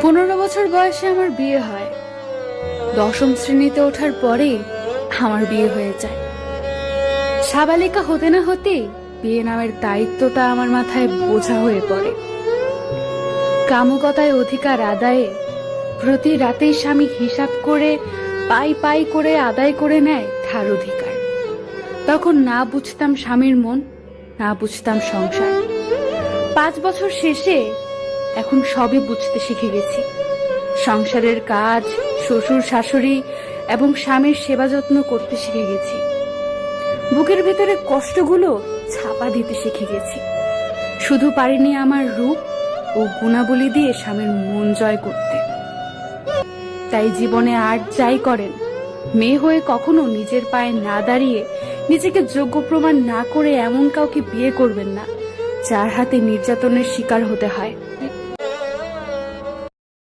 15 বছর বয়সে আমার বিয়ে হয়। 10ম শ্রেণীতে ওঠার পরেই আমার বিয়ে হয়ে যায়। সাবালিকা হতে না হতেই বিয়ে নামের দায়িত্বটা আমার মাথায় বোঝা হয়ে পড়ে। কামুকতায় অধিকার আদায়ে প্রতি রাতেই স্বামী হিসাব করে পাই পাই করে আদায় করে নেয় তার অধিকার। তখন না বুঝতাম স্বামীর মন, না বুঝতাম সংসার। 5 বছর শেষে এখন সবই বুঝতে শিখে গেছি। সংসারের কাজ, শ্বশুর শাশুড়ি এবং স্বামীর সেবা যত্ন করতে শিখে গেছি। বুকের ভেতরে কষ্টগুলো ছাপা দিতে শিখে গেছি। শুধু পারিনি আমার রূপ ও গুণাবলী দিয়ে স্বামীর মন জয় করতে। তাই জীবনে আর যাই করেন, মেয়ে হয়ে কখনো নিজের পায়ে না দাঁড়িয়ে, নিজেকে যোগ্য প্রমাণ না করে এমন কাউকে বিয়ে করবেন না যার হাতে নির্যাতনের শিকার হতে হয়।